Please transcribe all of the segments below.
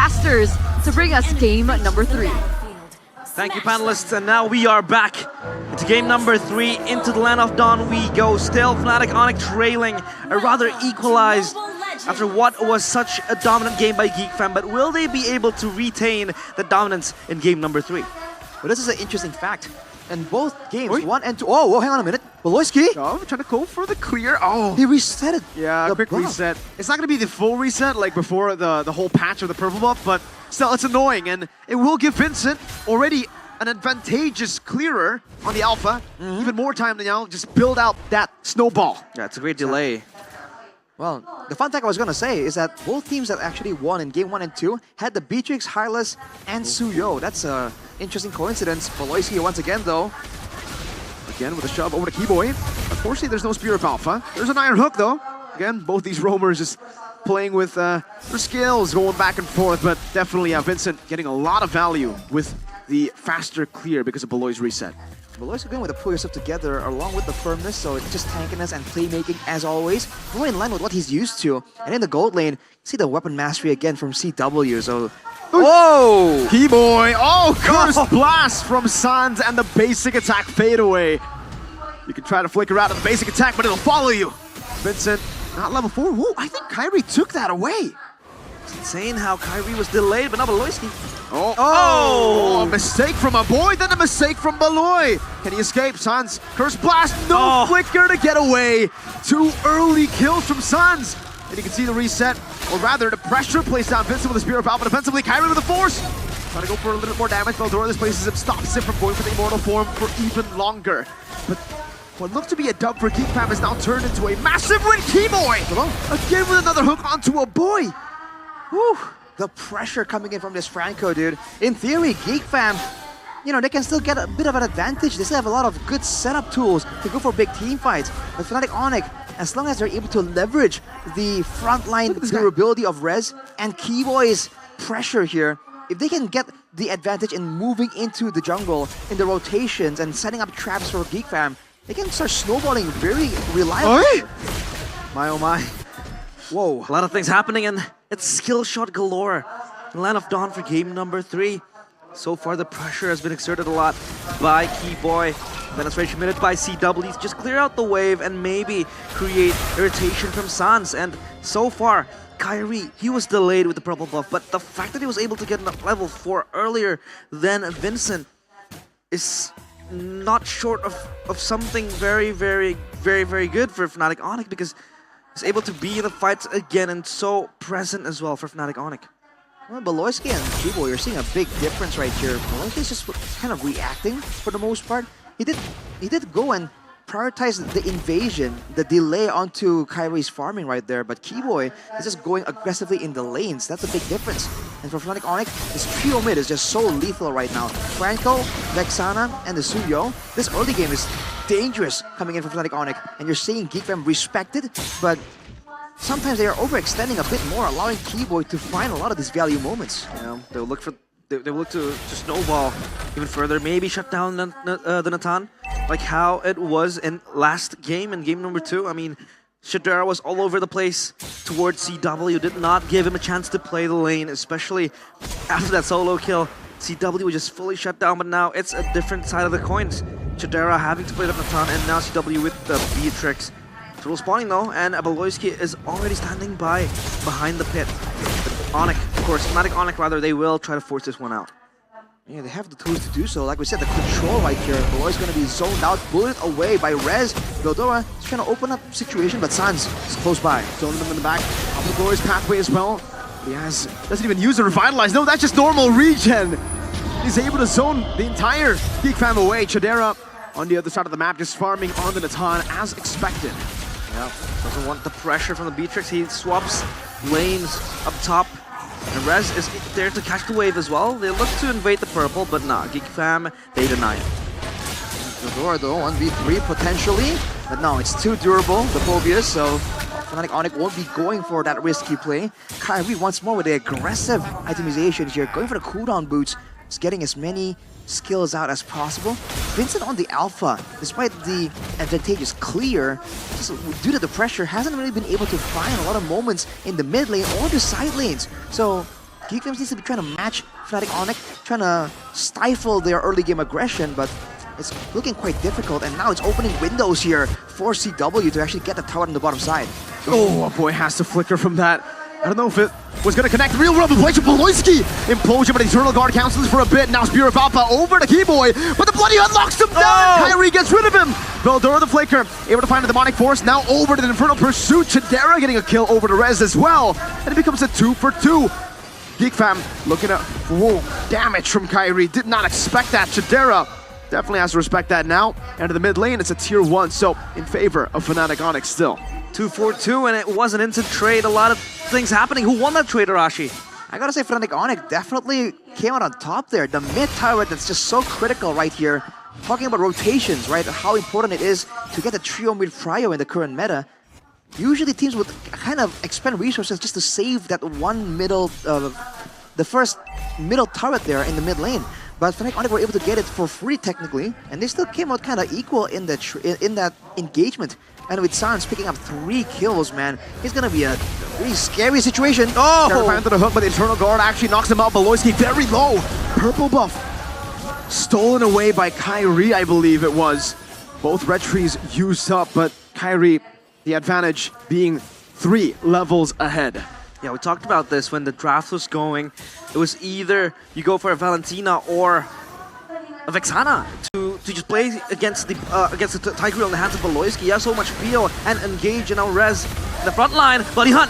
casters to bring us game number 3. Thank you, panelists, and now we are back into game number 3. Into the land of dawn we go. Still Fnatic Onic trailing, a rather equalized after what was such a dominant game by geekfam, but will they be able to retain the dominance in game number 3? Well, this is an interesting fact. In both games, 1 and 2. Oh, whoa, hang on a minute. Beloyski? Oh, trying to go for the clear. Oh, he reset it. Yeah, quick buff. reset. It's not going to be the full reset like before the whole patch of the purple buff, but still, it's annoying, and it will give Vincent already an advantageous clearer on the alpha. Even more time to now just build out that snowball. Yeah, it's a great delay. Well, the fun fact I was going to say is that both teams that actually won in game 1 and 2 had the Beatrix, Hylas, and Suyo. That's an interesting coincidence. Beloyski once again, though. Again with a shove over to Keyboy. Unfortunately, there's no Spear of Alpha. There's an Iron Hook, though. Again, both these roamers just playing with their skills, going back and forth, but definitely Vincent getting a lot of value with the faster clear because of Beloy's reset. Beloy's going with the pull yourself together along with the firmness, so it's just tankiness and playmaking as always. More in line with what he's used to. And in the gold lane, see the weapon mastery again from CW, so... Whoa! Keyboy! Oh, curse blast from Sans and the basic attack fade away. You can try to flicker out of the basic attack, but it'll follow you. Vincent, not level 4. Whoa, I think Kyrie took that away. It's insane how Kyrie was delayed, but not Beloyski. Oh, a mistake from a boy, then a mistake from Beloy. Can he escape? Sans, curse blast, no flicker to get away. 2 early kills from Sans. And you can see the reset, or rather the pressure placed on Vincent with the Spear of Alpha defensively. Kyrie with the force. Trying to go for a little bit more damage. Veldora displaces him, stops him from going for the immortal form for even longer. But what looked to be a dub for geekfam is now turned into a massive win. Keyboy! Again with another hook onto a boy. Whew, the pressure coming in from this Franco, dude. In theory, geekfam, you know, they can still get a bit of an advantage. They still have a lot of good setup tools to go for big team fights. But Fnatic Onic, as long as they're able to leverage the frontline durability of Rez and Keyboy's pressure here, if they can get the advantage in moving into the jungle in the rotations and setting up traps for geekfam, they can start snowballing very reliably. My oh my. Whoa. A lot of things happening, and it's skill shot galore. In Land of Dawn for game number 3. So far, the pressure has been exerted a lot by Keyboy. Penetration minute by CW. Just clear out the wave and maybe create irritation from Sans. And so far, Kyrie, he was delayed with the purple buff, but the fact that he was able to get level 4 earlier than Vincent is not short of something very, very, very, very good for Fnatic Onic, because he's able to be in the fights again and so present as well for Fnatic Onic. Well, Beloyski and Keyboy, you're seeing a big difference right here. Beloyski's just kind of reacting for the most part. He did go and prioritize the invasion, the delay onto Kyrie's farming right there, but Keyboy is just going aggressively in the lanes. That's a big difference. And for Fnatic Onic, this trio mid is just so lethal right now. Franco, Vexana, and the Suyo. This early game is dangerous coming in from Fnatic Onic, and you're seeing geekfam respect it, but sometimes they are overextending a bit more, allowing Keyboy to find a lot of these value moments. Yeah, they'll look for they will look to snowball even further, maybe shut down the Natan, like how it was in last game, in game number 2. I mean, Shadara was all over the place towards CW, did not give him a chance to play the lane, especially after that solo kill. CW was just fully shut down, but now it's a different side of the coins. Shadara having to play the Natan, and now CW with the Beatrix. Total spawning though, and Beloyski is already standing behind the pit. Onic, of course, Fnatic Onic rather, they will try to force this one out. Yeah, they have the tools to do so. Like we said, the control right here. Beloy's going to be zoned out, bullet away by Rez. Veldora is trying to open up the situation, but Sans is close by. Zoning them in the back. Up the Beloy's pathway as well. He doesn't even use a Revitalize. No, that's just normal regen. He's able to zone the entire geekfam away. Chadera on the other side of the map, just farming on the Natan as expected. Yeah, doesn't want the pressure from the Beatrix. He swaps lanes up top. And Rez is there to catch the wave as well. They look to invade the purple, but nah, geekfam, they deny it. Veldora though, 1v3 potentially, but no, it's too durable, the Phobias, so Fnatic Onic won't be going for that risky play. Kyrie once more with the aggressive itemization here, going for the cooldown boots, just getting as many skills out as possible. Vincent on the alpha, despite the advantageous clear, just due to the pressure, hasn't really been able to find a lot of moments in the mid lane or the side lanes. So geekfam needs to be trying to match Fnatic Onic, trying to stifle their early game aggression, but it's looking quite difficult, and now it's opening windows here for CW to actually get the tower on the bottom side. Oh, a boy has to flicker from that. I don't know if it was going to connect. Real world replacement. Beloyski implosion, but Eternal Guard cancels for a bit. Now Spear of Alpha over to Keyboy, but the Bloody Hunt knocks him down. Kyrie gets rid of him. Veldora the Flaker able to find the Demonic Force. Now over to the Infernal Pursuit. Chidera getting a kill over to Rez as well. And it becomes a 2-for-2. geekfam looking at damage from Kyrie. Did not expect that. Chidera definitely has to respect that now. And to the mid lane, it's a tier 1, so in favor of Fnatic Onic still. 2-4-2, and it was an instant trade. A lot of things happening. Who won that trade, Arashi? I gotta say, Fnatic Onic definitely came out on top there. The mid tower that's just so critical right here. Talking about rotations, right? How important it is to get the trio mid prio in the current meta. Usually teams would kind of expend resources just to save that one middle, the first middle turret there in the mid lane. But Fnatic Onic were able to get it for free technically, and they still came out kind of equal in that engagement. And with Sans picking up 3 kills, man, it's gonna be a really scary situation. Oh! Find the hook, but the Eternal Guard actually knocks him out. Beloyski very low. Purple buff stolen away by Kyrie, I believe it was. Both red trees used up, but Kyrie, the advantage being 3 levels ahead. Yeah, we talked about this when the draft was going. It was either you go for a Valentina or a Vexana to just play against the Tigreal in the hands of Beloyski. He has so much feel and engage, and now Rez in the front line. Bloody Hunt.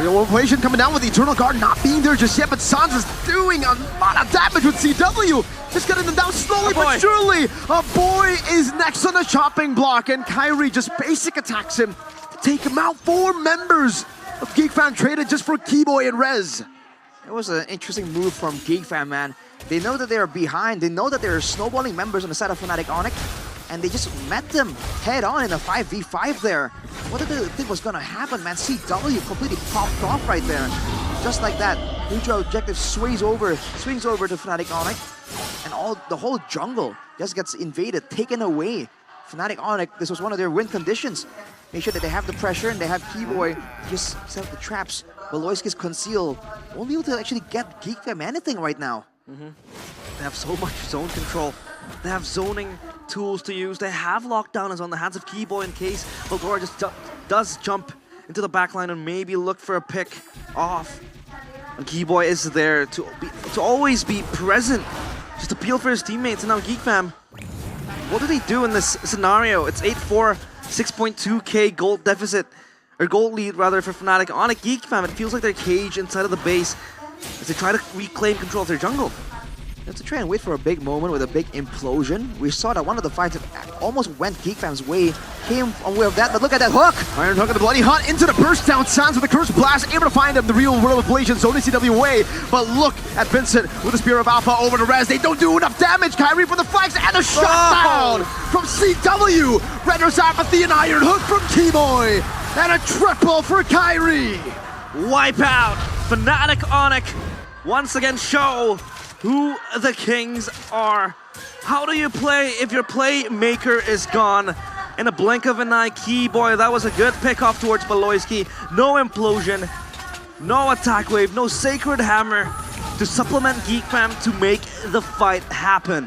Real equation coming down with the Eternal Guard not being there just yet, but Sans is doing a lot of damage with CW. Just getting them down slowly but surely. A boy is next on the chopping block, and Kyrie just basic attacks him to take him out. 4 members of geekfam traded just for Keyboy and Rez. It was an interesting move from geekfam, man. They know that they're behind, they know that there are snowballing members on the side of Fnatic Onic, and they just met them head on in a 5v5 there. What did they think was gonna happen, man? CW completely popped off right there. Just like that, neutral objective swings over to Fnatic Onic, and the whole jungle just gets invaded, taken away. Fnatic Onic, this was one of their win conditions. Make sure that they have the pressure and they have Keyboy to just set up the traps. Beloyski's concealed. Won't be able to actually get geekfam anything right now. They have so much zone control. They have zoning tools to use. They have lockdown is on the hands of Keyboy in case Veldora just does jump into the backline and maybe look for a pick off. And Keyboy is there to always be present, just appeal for his teammates. And now geekfam, what do they do in this scenario? It's 8-4, 6.2k gold deficit, or gold lead rather, for Fnatic Onic. geekfam, it feels like they're caged inside of the base as they try to reclaim control of their jungle. You have to try and wait for a big moment with a big implosion. We saw that one of the fights that almost went geekfam's way came on way of that, but look at that hook! Iron Hook of the Bloody Hunt into the burst down. Sans with the Curse Blast, able to find him. The real world ablation, zoning CW away. But look at Vincent with the Spear of Alpha over to Rez. They don't do enough damage. Kyrie for the flags and a shutdown from CW. Render's Apathy and Iron Hook from Keyboy. And a triple for Kyrie. Wipe out. Fnatic Onic once again show who the kings are. How do you play if your playmaker is gone? In a blink of an eye, Keyboy, that was a good pick off towards Beloyski. No implosion, no attack wave, no sacred hammer to supplement geekfam to make the fight happen.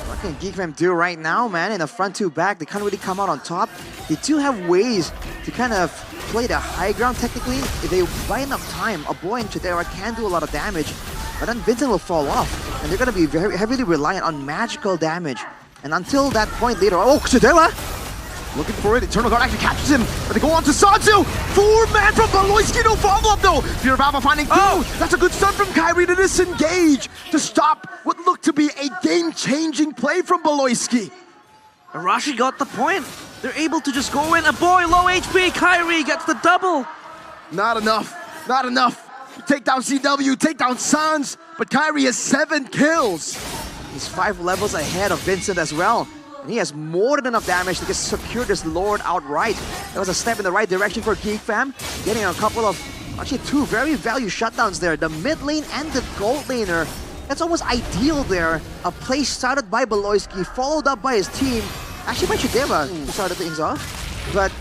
What can geekfam do right now, man? In a front to back, they can't really come out on top. They do have ways to kind of play the high ground technically. If they buy enough time, a boy in Chidera can do a lot of damage, but then Vincent will fall off, and they're going to be very heavily reliant on magical damage. And until that point later, oh, Chidera! Looking for it, Eternal Guard actually catches him, but they go on to Sansu! 4-man from Beloyski, no follow-up though! Fear of Alpha finding through! That's a good start from Kyrie to disengage, to stop what looked to be a game-changing play from Beloyski. Arashi got the point. They're able to just go in. A boy, low HP, Kyrie gets the double. Not enough, not enough. You take down CW, take down Sans, but Kyrie has 7 kills. He's 5 levels ahead of Vincent as well. And he has more than enough damage to just secure this Lord outright. That was a step in the right direction for geekfam. Getting a couple of, actually 2 very value shutdowns there. The mid lane and the gold laner. That's almost ideal there. A play started by Beloyski, followed up by his team. Actually by Chidera to start things off. But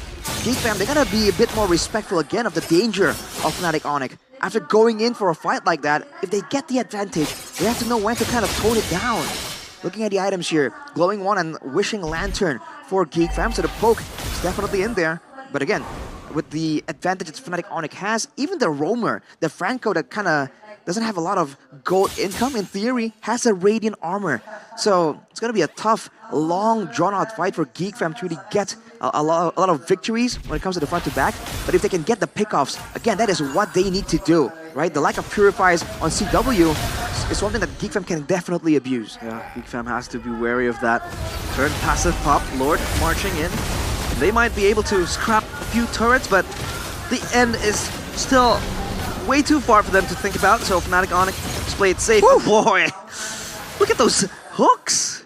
geekfam, they're gonna be a bit more respectful again of the danger of Fnatic Onic. after going in for a fight like that, if they get the advantage, they have to know when to kind of tone it down. Looking at the items here, Glowing One and Wishing Lantern for geekfam, so the poke is definitely in there. But again, with the advantage that Fnatic Onic has, even the roamer, the Franco that kind of doesn't have a lot of gold income, in theory, has a Radiant armor. So it's going to be a tough, long, drawn-out fight for geekfam to really get a lot of victories when it comes to the front to back. But if they can get the pickoffs, again, that is what they need to do, right? The lack of purifiers on CW is something that geekfam can definitely abuse. Yeah, geekfam has to be wary of that. Turn passive pop, Lord marching in. They might be able to scrap a few turrets, but the end is still way too far for them to think about. So Fnatic Onic just play it safe. Oh boy, look at those hooks.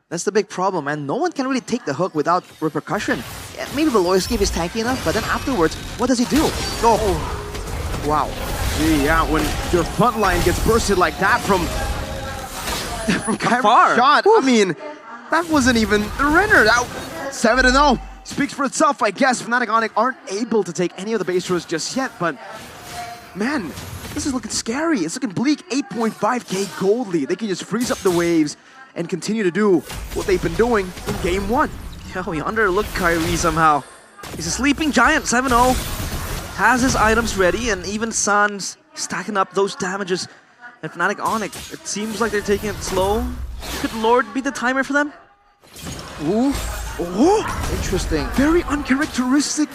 That's the big problem, man. No one can really take the hook without repercussion. Yeah, maybe Veloiscape is tanky enough, but then afterwards, what does he do? Oh, wow. Gee, yeah, when your front line gets bursted like that from far. shot, I mean, that wasn't even the renner. That 7-0 speaks for itself, I guess. Fnatic Onic aren't able to take any of the base rows just yet, but man, this is looking scary. It's looking bleak. 8.5k gold lead. They can just freeze up the waves and continue to do what they've been doing in game 1. Yeah, we underlooked Kyrie somehow. He's a sleeping giant, 7-0. Has his items ready, and even Sans stacking up those damages. And Fnatic Onic, it seems like they're taking it slow. Could Lord be the timer for them? Ooh. Oh, interesting. Very uncharacteristic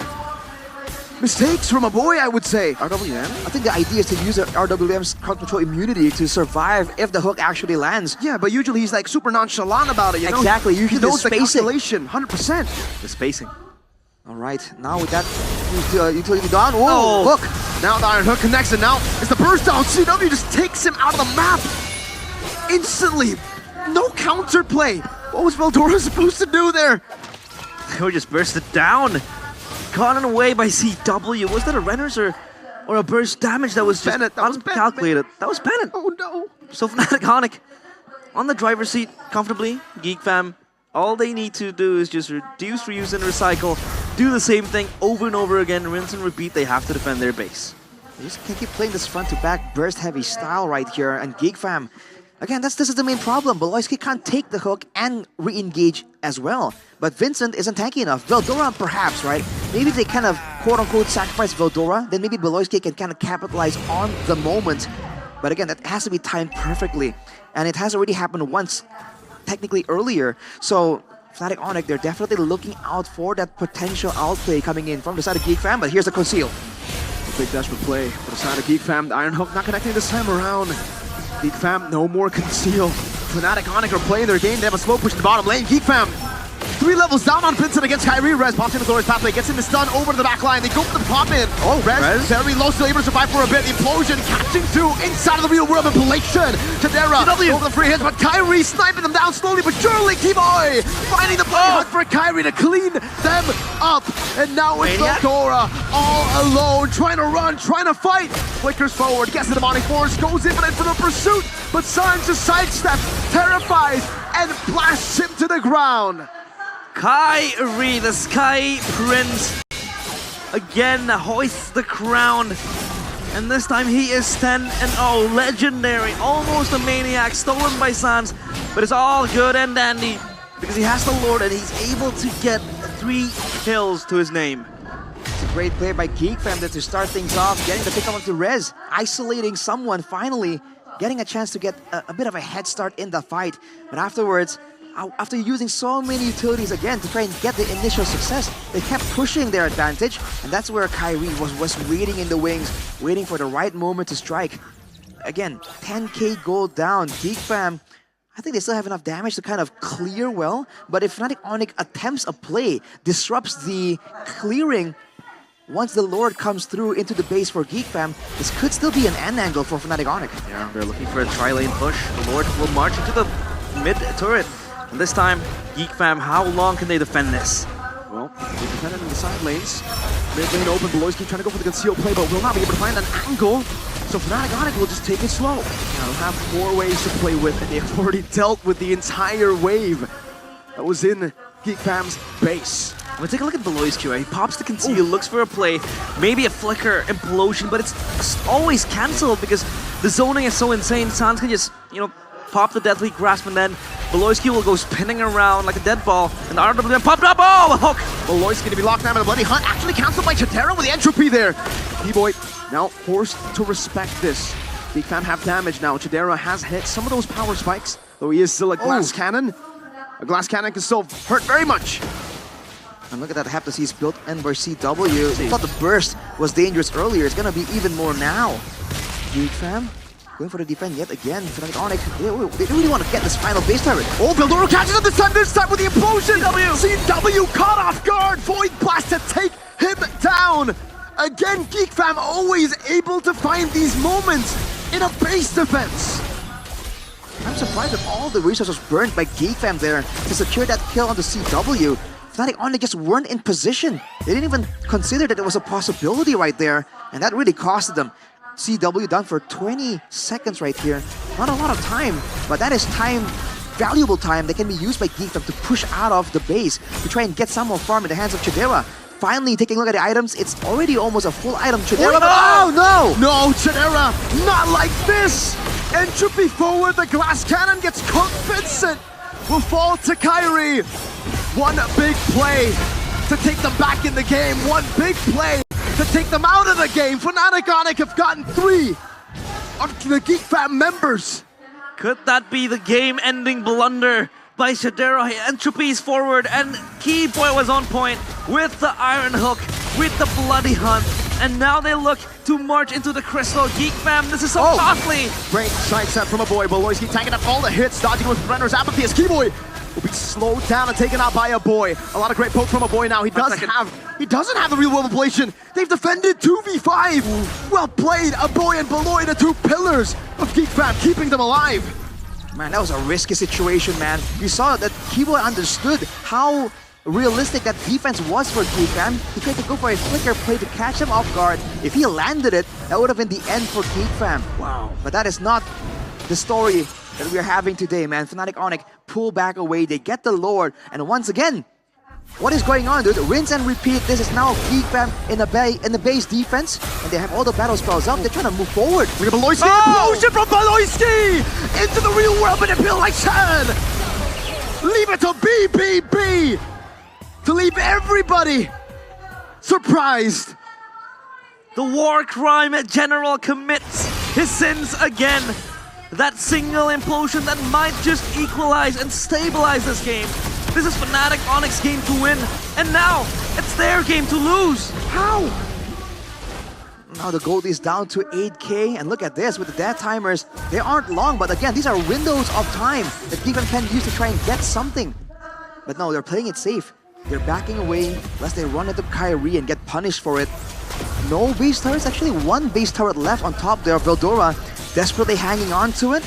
mistakes from a boy, I would say. RWM? I think the idea is to use RWM's crowd control immunity to survive if the hook actually lands. Yeah, but usually he's like super nonchalant about it, you know? Exactly, usually he knows the the spacing. calculation, 100%. The spacing. All right, now with that utility down, whoa, hook. Now the Iron Hook connects, and now it's the burst down. CW just takes him out of the map instantly. No counterplay. What was Veldora supposed to do there? They were just bursted down. Caught away by CW. Was that a Renners or a burst damage that was just Bennett, that was uncalculated? That was Bennett. Oh no. So Fnatic Onic on the driver's seat comfortably. Geekfam, all they need to do is just reduce, reuse, and recycle. Do the same thing over and over again, rinse and repeat. They have to defend their base. They just can't keep playing this front-to-back burst-heavy style right here, and geekfam, again, this is the main problem. Veloiscape can't take the hook and re-engage as well. But Vincent isn't tanky enough. Veldora perhaps, right? Maybe they kind of quote-unquote sacrifice Veldora, then maybe Veloiscape can kind of capitalize on the moment. But again, that has to be timed perfectly. And it has already happened once, technically earlier. So Fnatic Onic, they're definitely looking out for that potential outplay coming in from the side of geekfam, but here's the conceal. A big desperate play for the side of geekfam. The Iron Hook not connecting this time around. geekfam, no more conceal. Fnatic Onic are playing their game. They have a slow push in the bottom lane. geekfam, 3 levels down on Vincent against Kyrie. Rez pops in the Glorious Pathway, gets him to stun over to the back line. They go for the pop in. Oh, Rez very low, still able to survive for a bit. The implosion catching through inside of the real world. Impulsion. Tadera over the free hits, but Kyrie sniping them down slowly but surely. T-Boy finding the play hunt for Kyrie to clean them up. And now it's Veldora all alone, trying to run, trying to fight. Flickers forward, gets the demonic force, goes in for the pursuit, but Sans just sidesteps, terrifies, and blasts him to the ground. Kyrie, the Sky Prince, again hoists the crown. And this time he is 10-0, legendary, almost a maniac, stolen by Sans. But it's all good and dandy because he has the Lord and he's able to get 3 kills to his name. It's a great play by geekfam there to start things off, getting the pick up onto Rez, isolating someone, finally getting a chance to get a bit of a head start in the fight. But afterwards, after using so many utilities again to try and get the initial success, they kept pushing their advantage, and that's where Kyrie was waiting in the wings, waiting for the right moment to strike. Again, 10k gold down. geekfam, I think they still have enough damage to kind of clear well, but if Fnatic Onic attempts a play, disrupts the clearing, once the Lord comes through into the base for geekfam, this could still be an end angle for Fnatic Onic. Yeah, they're looking for a tri-lane push. The Lord will march into the mid turret. And this time, geekfam, how long can they defend this? Well, they defend it in the side lanes. Mid lane open, Veloiscape trying to go for the concealed play, but will not be able to find an angle. So Fnatic Onic will just take it slow. Now they'll have 4 waves to play with, and they've already dealt with the entire wave that was in geekfam's base. But take a look at Beloyski, right? He pops the conceal, looks for a play, maybe a flicker, implosion, but it's always cancelled because the zoning is so insane. Sans can just, pop the Deathly Grasp, and then Beloyski will go spinning around like a dead ball, and the RWM popped up. Oh, a hook! Beloyski going to be locked down by the Bloody Hunt. Actually cancelled by Chidera with the entropy there. B-Boy now forced to respect this. geekfam have damage now. Chidera has hit some of those power spikes, though he is still a glass cannon. A glass cannon can still hurt very much. And look at that Heptaseas built in by CW. I thought the burst was dangerous earlier. It's gonna be even more now. geekfam going for the defense yet again. Fnatic Onic, they really want to get this final base turret. Oh, Bildoro catches him this time with the implosion! CW caught off guard! Void Blast to take him down! Again, geekfam always able to find these moments in a base defense. I'm surprised that all the resources burned by geekfam there to secure that kill on the CW. Fnatic Onic just weren't in position. They didn't even consider that it was a possibility right there, and that really costed them. CW done for 20 seconds right here. Not a lot of time, but that is time, valuable time that can be used by geekfam to push out of the base to try and get some more farm in the hands of Chidera. Finally, taking a look at the items, it's already almost a full item. Chidera, oh no! No, Chidera, not like this! Entropy forward, the glass cannon gets cooked. Vincent will fall to Kyrie. One big play to take them back in the game. One big play to take them out of the game. Fnatic Onic have gotten 3 of the geekfam members. Could that be the game-ending blunder by Chidera? Entropy's forward, and Keyboy was on point with the Iron Hook, with the Bloody Hunt, and now they look to march into the Crystal. geekfam, this is so costly. Great side set from a boy. Beloyski tanking up all the hits, dodging with Brenner's apathy as Keyboy will be slowed down and taken out by a boy. A lot of great poke from a boy now. He doesn't have the real world ablation. They've defended 2v5. Well played, a boy and Beloy, the 2 pillars of geekfam, keeping them alive. Man, that was a risky situation, man. You saw that Keyboy understood how realistic that defense was for geekfam. He tried to go for a flicker play to catch him off guard. If he landed it, that would have been the end for geekfam. Wow. But that is not the story that we are having today, man. Fnatic Onic pull back away, they get the Lord, and once again, what is going on, dude? Rinse and repeat. This is now geekfam in the base defense, and they have all the battle spells up. They're trying to move forward. We have Beloyski, implosion from Beloyski into the real world, manipulation. Leave it to BBB to leave everybody surprised. The war crime general commits his sins again. That single implosion that might just equalize and stabilize this game. This is Fnatic Onic's game to win, and now it's their game to lose. How? Now the gold is down to 8k, and look at this with the death timers. They aren't long, but again, these are windows of time that geekfam can use to try and get something. But no, they're playing it safe. They're backing away lest they run into Kyrie and get punished for it. No base turrets, actually one base turret left on top there. Veldora desperately hanging on to it.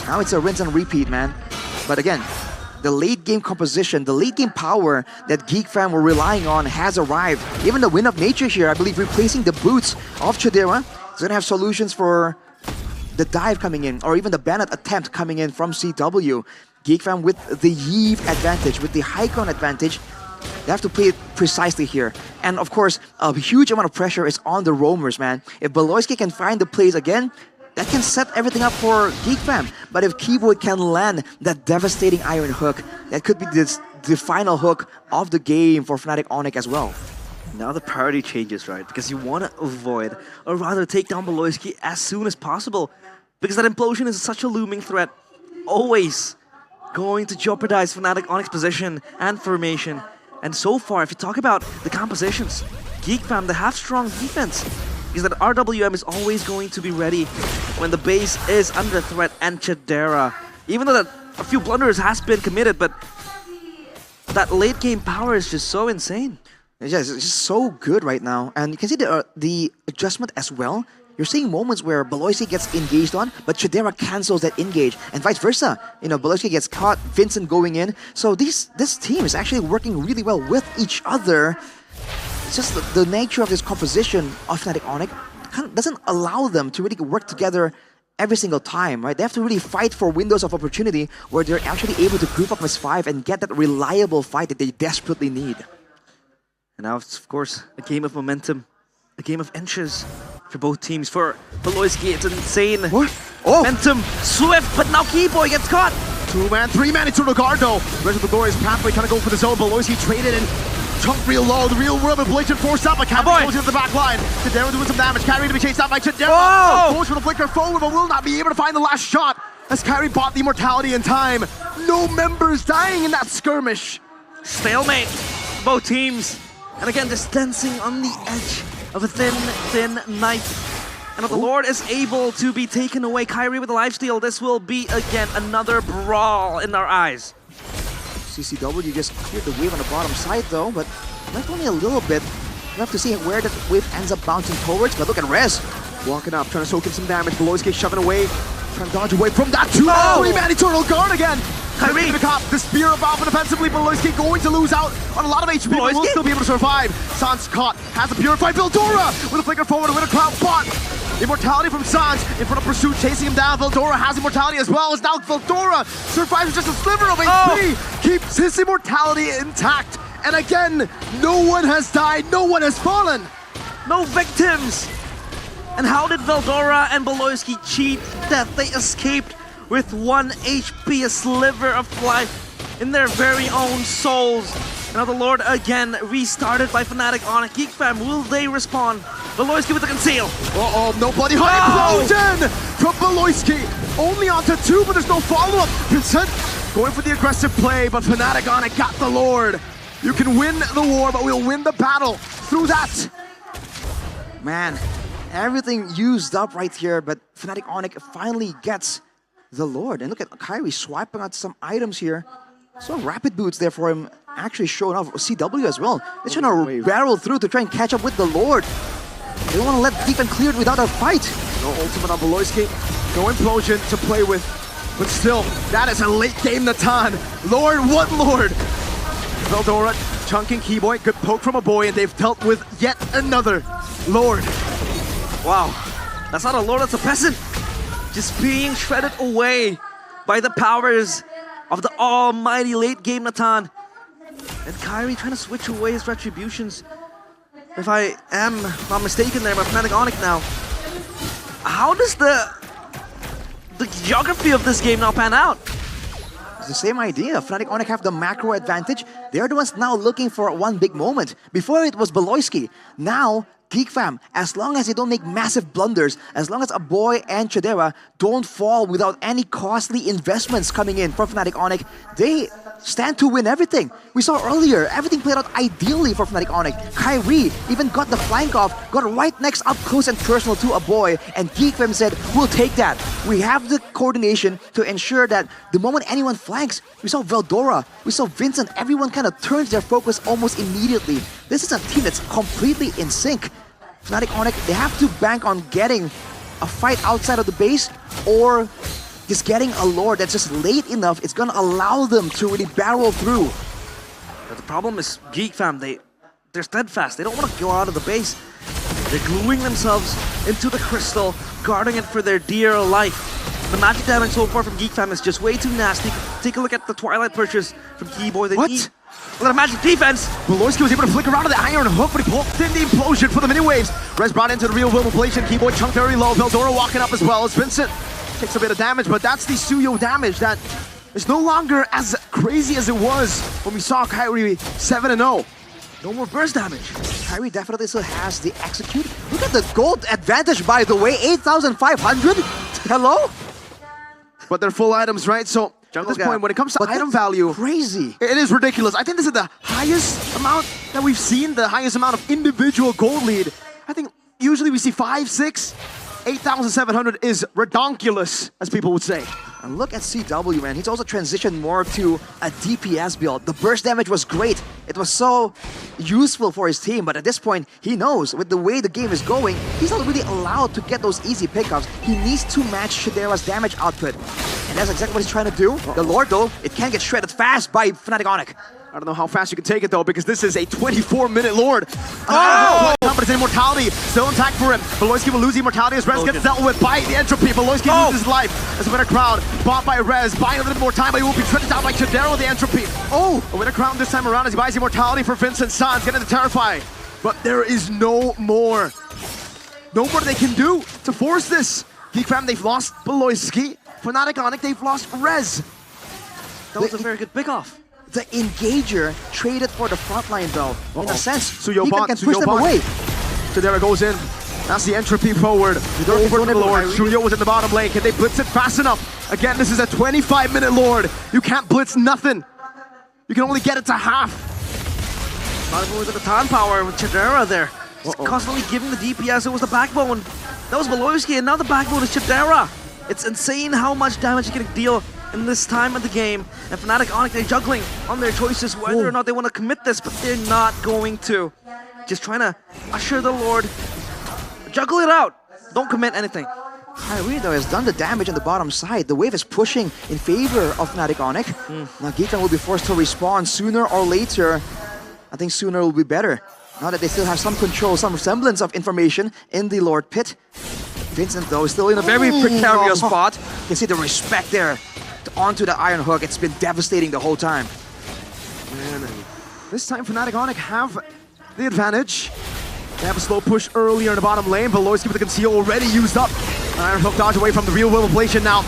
Now it's a rinse and repeat, man. But again, the late game composition, the late game power that geekfam were relying on has arrived. Even the Wind of Nature here, I believe, replacing the boots of Chidera, is going to have solutions for the dive coming in, or even the Bennett attempt coming in from CW. geekfam with the Yeve advantage, with the high ground advantage, they have to play it precisely here. And of course, a huge amount of pressure is on the roamers, man. If Beloyski can find the plays again, that can set everything up for geekfam. But if Keyboy can land that devastating Iron Hook, that could be the final hook of the game for Fnatic Onic as well. Now the priority changes, right? Because you want to avoid, or rather take down Beloyski as soon as possible. Because that implosion is such a looming threat. Always going to jeopardize Fnatic Onic's position and formation. And so far, if you talk about the compositions, geekfam, they have strong defense. Because that RWM is always going to be ready when the base is under threat, and Chidera. Even though that a few blunders has been committed, but that late game power is just so insane. It's just so good right now. And you can see the adjustment as well. You're seeing moments where Beloyski gets engaged on, but Chidera cancels that engage, and vice versa. You know, Beloyski gets caught, Vincent going in. So this team is actually working really well with each other. It's just the nature of this composition of Fnatic Onic kind of doesn't allow them to really work together every single time, right? They have to really fight for windows of opportunity where they're actually able to group up as 5 and get that reliable fight that they desperately need. And now it's, of course, a game of momentum, a game of inches for both teams. For Beloyski, it's insane. What? Oh! Momentum, swift, but now Keyboy gets caught. 2-man, 3-man into the guard though. Rest of the glorious pathway trying to go for the zone. Beloyski traded in. Chunk real low, the real world of Blatant forced up. Kyrie goes into the back line. Chidera doing some damage. Kyrie to be chased out by Chidera. Oh! Goes for the flicker forward, but will not be able to find the last shot as Kyrie bought the immortality in time. No members dying in that skirmish. Stalemate, both teams. And again, just dancing on the edge of a thin knife. And if the Lord is able to be taken away, Kyrie with the lifesteal, this will be, again, another brawl in our eyes. CCW just cleared the wave on the bottom side though, but left only a little bit. We'll have to see where the wave ends up bouncing towards, but look at Rez. Walking up, trying to soak in some damage. Beloyski shoving away, trying to dodge away from that 2-3-man eternal guard again. Kyrie pick up the spear of Alpha defensively. Beloyski going to lose out on a lot of HP, but will still be able to survive. Sans caught, has a purified Veldora with a flicker forward with a cloud bot. Immortality from Sans in front of Pursuit, chasing him down. Veldora has immortality as well, as now Veldora survives with just a sliver of HP, keeps his immortality intact. And again, no one has died, no one has fallen. No victims. And how did Veldora and Beloyski cheat death? They escaped with 1 HP, a sliver of life in their very own souls. And now the Lord again restarted by Fnatic Onic. Geekfam, will they respawn? Beloyski with the conceal. Uh-oh, no bloody honey explosion from Beloyski. Only onto 2, but there's no follow-up. Vincent going for the aggressive play, but Fnatic Onic got the Lord. You can win the war, but we'll win the battle through that. Man, everything used up right here, but Fnatic Onic finally gets the Lord. And look at Kyrie swiping out some items here. So rapid boots there for him, actually showing off. CW as well. They're trying to barrel through to try and catch up with the Lord. They don't want to let Geekfam clear it without a fight. No ultimate on Beloyski. No implosion to play with. But still, that is a late game Natan. Lord, what Lord? Veldora chunking Keyboy. Good poke from a boy, and they've dealt with yet another Lord. Wow, that's not a Lord, that's a peasant. Just being shredded away by the powers of the almighty late game Natan. And Kyrie trying to switch away his retributions. If I am not mistaken there, by Fnatic Onic now. How does the geography of this game now pan out? It's the same idea. Fnatic Onic have the macro advantage. They're the ones now looking for one big moment. Before it was Beloyski. Now, Geekfam, as long as they don't make massive blunders, as long as a boy and Chidera don't fall without any costly investments coming in from Fnatic Onic, they stand to win everything. We saw earlier, everything played out ideally for Fnatic Onic. Kyrie even got the flank off, got right next up close and personal to a boy, and Geekfam said, we'll take that. We have the coordination to ensure that the moment anyone flanks, we saw Veldora, we saw Vincent, everyone kind of turns their focus almost immediately. This is a team that's completely in sync. Fnatic Onic, they have to bank on getting a fight outside of the base or just getting a Lord that's just late enough. It's going to allow them to really barrel through. But the problem is Geekfam, they're steadfast. They don't want to go out of the base. They're gluing themselves into the crystal, guarding it for their dear life. The magic damage so far from Geekfam is just way too nasty. Take a look at the Twilight purchase from Keyboy. What? Look at the magic defense. Beloyski was able to flick around to the iron hook, but he pulled in the implosion for the mini waves. Rez brought into the real world manipulation. Keyboy chunked very low. Veldora walking up as well as Vincent takes a bit of damage, but that's the Suyo damage that is no longer as crazy as it was when we saw Kyrie 7-0. No more burst damage. Kyrie definitely still has the execute. Look at the gold advantage, by the way, 8,500. Hello? But they're full items, right? So at this point, when it comes to item value, crazy. It is ridiculous. I think this is the highest amount that we've seen, the highest amount of individual gold lead. I think usually we see 5, 6, 8,700 is redonkulous, as people would say. And look at CW, man. He's also transitioned more to a DPS build. The burst damage was great. It was so useful for his team, but at this point, he knows with the way the game is going, he's not really allowed to get those easy pickups. He needs to match Chidera's damage output. And that's exactly what he's trying to do. The Lord, though, it can get shredded fast by Fnatic Onic. I don't know how fast you can take it though, because this is a 24-minute Lord. Oh! But his immortality still intact for him. Beloyski will lose immortality as Rez gets dealt with by the entropy. Beloyski loses life as a winner crown bought by Rez, buying a little bit more time, but he will be tricked down by Chidera with the entropy. Oh! A winner crown this time around as he buys immortality for Vincent Sans, getting the Terrify. But there is no more. No more they can do to force this. geekfam, they've lost Beloyski. Fnatic Onic, they've lost Rez. That was a very good pick-off. The Engager traded for the frontline though. In a sense, Suyo geekfam bot, can Suyo push them bot. away. Chidera goes in. That's the entropy forward. Over to the Lord. Suyo was in the bottom lane. Can they blitz it fast enough? Again, this is a 25-minute Lord. You can't blitz nothing. You can only get it to half. Not even with the Tan power with Chidera there. He's constantly giving the DPS. It was the backbone. That was Beloyski, and now the backbone is Chidera. It's insane how much damage he can deal in this time of the game. And Fnatic Onic, they're juggling on their choices whether or not they want to commit this, but they're not going to. Just trying to usher the Lord. Juggle it out. Don't commit anything. Kyrie though has done the damage on the bottom side. The wave is pushing in favor of Fnatic Onic. Now geekfam will be forced to respawn sooner or later. I think sooner will be better. Now that they still have some control, some semblance of information in the Lord Pit. Vincent though is still in a very precarious spot. You can see the respect there onto the Iron Hook. It's been devastating the whole time. And this time Fnatic Onic have the advantage. They have a slow push earlier in the bottom lane. Beloyski with the conceal already used up. An Iron Hook dodge away from the real world inflation now.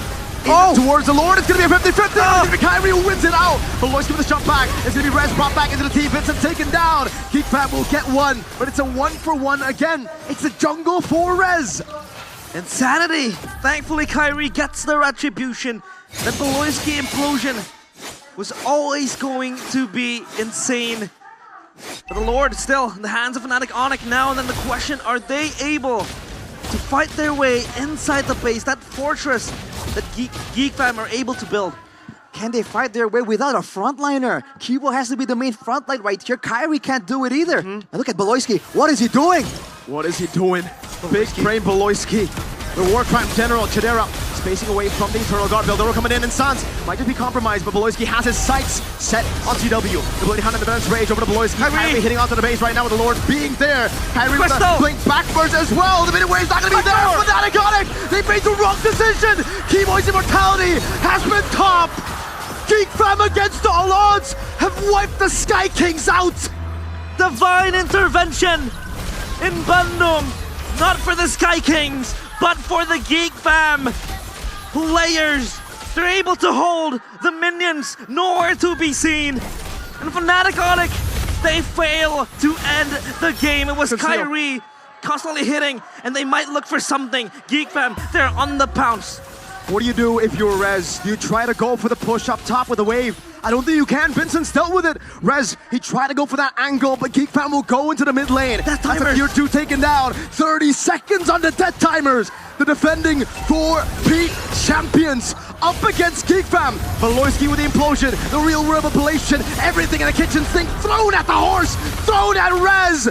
Towards the Lord, it's gonna be a 50-50. It's gonna be Kyrie who wins it out. Beloyski with a jump back. It's gonna be Rez brought back into the team. Vincent taken down. geekfam will get one, but it's a 1-for-1 again. It's a jungle for Rez. Insanity! Thankfully, Kyrie gets the retribution. The Beloyski implosion was always going to be insane. But the Lord still in the hands of Fnatic Onic now, and then the question, are they able to fight their way inside the base, that fortress that geekfam are able to build? Can they fight their way without a frontliner? Kibo has to be the main frontline right here. Kyrie can't do it either. And look at Beloyski. What is he doing? What is he doing? Big brain Beloyski. The War Crime General, Chidera, spacing away from the Eternal Guard. Veldoro coming in, and Sans might just be compromised, but Beloyski has his sights set on TW. The Bloody Hunt and the Balance Rage over to Beloyski. Kyrie hitting onto the base right now with the Lord being there. Kyrie with a blink backwards as well. The minute wave's not going to be there. Fnatic Onic, they made the wrong decision. Keyboy's immortality has been top. geekfam against all odds have wiped the Sky Kings out. Divine intervention in Bandung. Not for the Sky Kings, but for the geekfam players. They're able to hold the minions nowhere to be seen. And Fnatic Onic, they fail to end the game. It was Kyrie constantly hitting, and they might look for something. geekfam, they're on the pounce. What do you do if you're Rez? You try to go for the push up top with the wave. I don't think you can. Vincent's dealt with it. Rez, he tried to go for that angle, but geekfam will go into the mid lane. That's a tier 2 taken down. 30 seconds on the death timers. The defending 4-peat champions up against geekfam. Beloyski with the implosion, the real world appellation, everything in the kitchen sink thrown at the horse, thrown at Rez.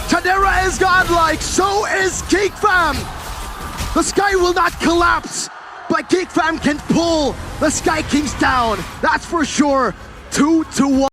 Chidera is godlike, so is geekfam. The sky will not collapse, but geekfam can pull the Sky Kings down. That's for sure. 2-1.